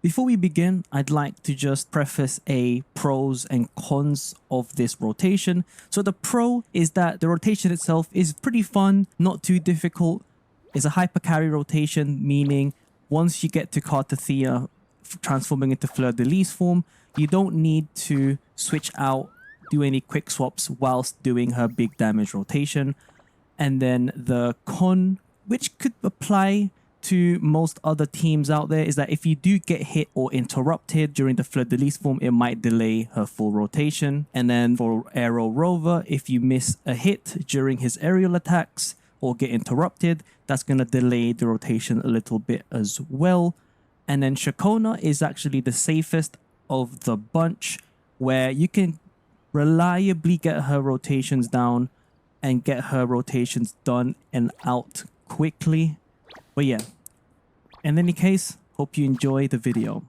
Before we begin, I'd like to just preface a pros and cons of this rotation. So the pro is that the rotation itself is pretty fun, not too difficult. It's a hypercarry rotation, meaning once you get to Cartethyia transforming into fleur-de-lis form, you don't need to switch out, do any quick swaps whilst doing her big damage rotation. And then the con, which could apply to most other teams out there, is that if you do get hit or interrupted during the fleur-de-lis form, it might delay her full rotation. And then for Aero Rover, if you miss a hit during his aerial attacks or get interrupted, that's going to delay the rotation a little bit as well. And then Ciaccona is actually the safest of the bunch, where you can reliably get her rotations down and get her rotations done and out quickly. But yeah, in any case, hope you enjoy the video.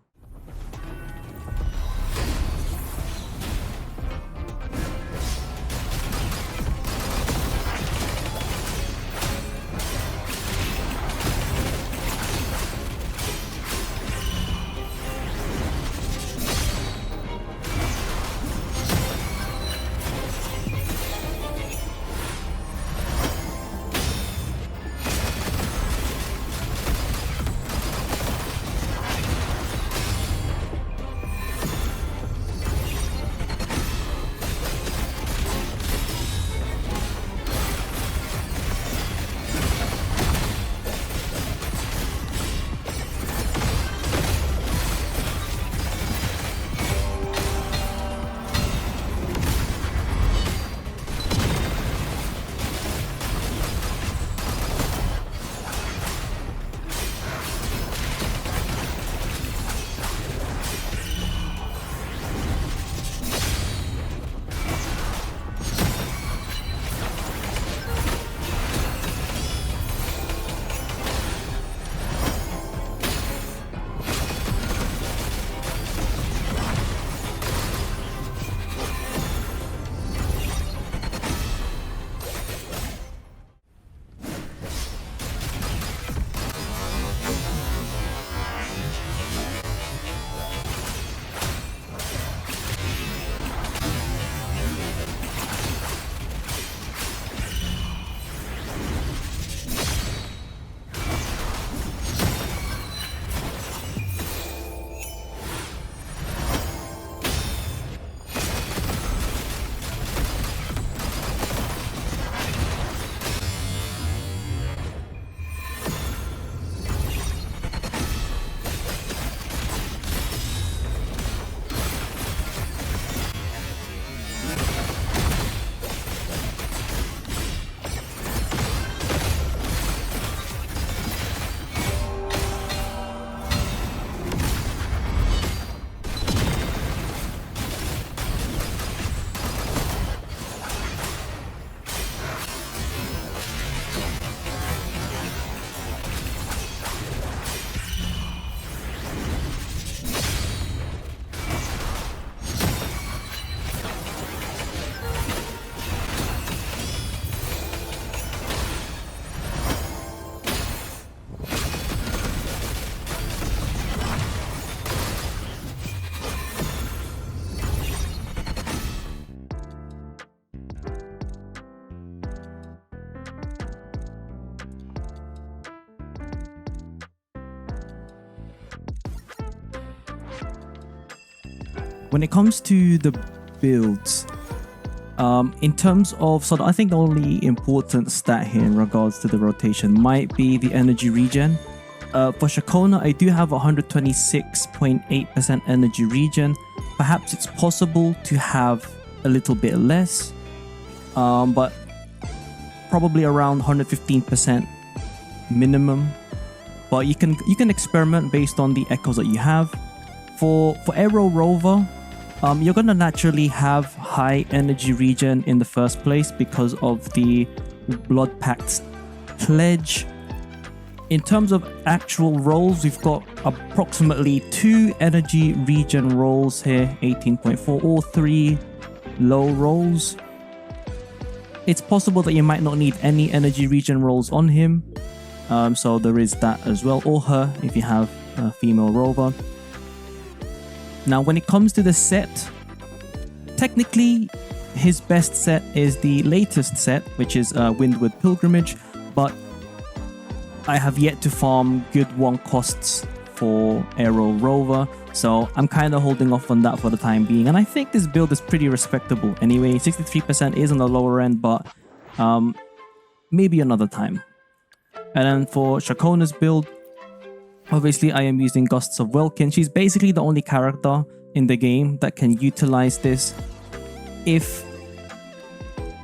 When it comes to the builds, in terms of, so I think the only important stat here in regards to the rotation might be the energy regen. For Ciaccona, I do have 126.8% energy regen. Perhaps it's possible to have a little bit less, but probably around 115% minimum. But you can experiment based on the echoes that you have. For Aero Rover, you're gonna naturally have high energy regen in the first place because of the Blood Pact's pledge. In terms of actual rolls, we've got approximately 2 energy regen rolls here, 18.4, or 3 low rolls. It's possible that you might not need any energy regen rolls on him, so there is that as well, or her if you have a female rover. Now, when it comes to the set, technically his best set is the latest set, which is Windward Pilgrimage, but I have yet to farm good one costs for Aero Rover, so I'm kind of holding off on that for the time being. And I think this build is pretty respectable anyway. 63% is on the lower end, but maybe another time. And then for Ciaccona's build, obviously I am using Gusts of Welkin. She's basically the only character in the game that can utilize this if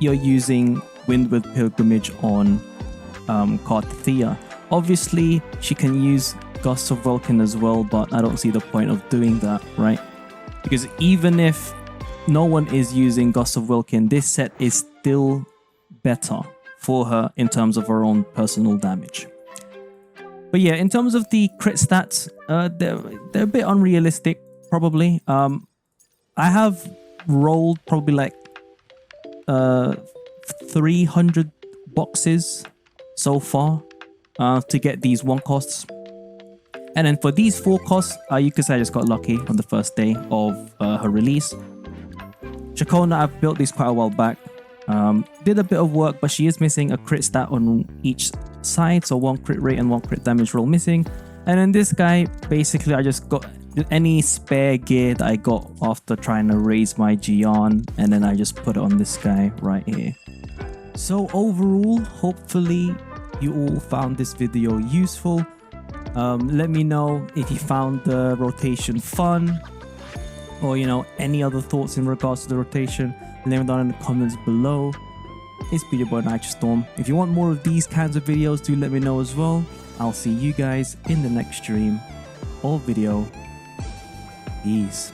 you're using Windward Pilgrimage on Cartethyia. Obviously, she can use Gusts of Welkin as well, but I don't see the point of doing that, right? Because even if no one is using Gusts of Welkin, this set is still better for her in terms of her own personal damage. But yeah, in terms of the crit stats, they're a bit unrealistic, probably. I have rolled probably like 300 boxes so far to get these one costs. And then for these 4 costs, you could say I just got lucky on the first day of her release. Ciaccona, I've built these quite a while back. Did a bit of work, but she is missing a crit stat on each side, so 1 crit rate and 1 crit damage roll missing. And then this guy, basically I just got any spare gear that I got after trying to raise my Gian, and then I just put it on this guy right here. So overall, hopefully you all found this video useful. Let me know if you found the rotation fun, or any other thoughts in regards to the rotation. Let me know down in the comments below. It's been your boy Nitrostorm. If you want more of these kinds of videos, do let me know as well. I'll see you guys in the next stream or video. Peace.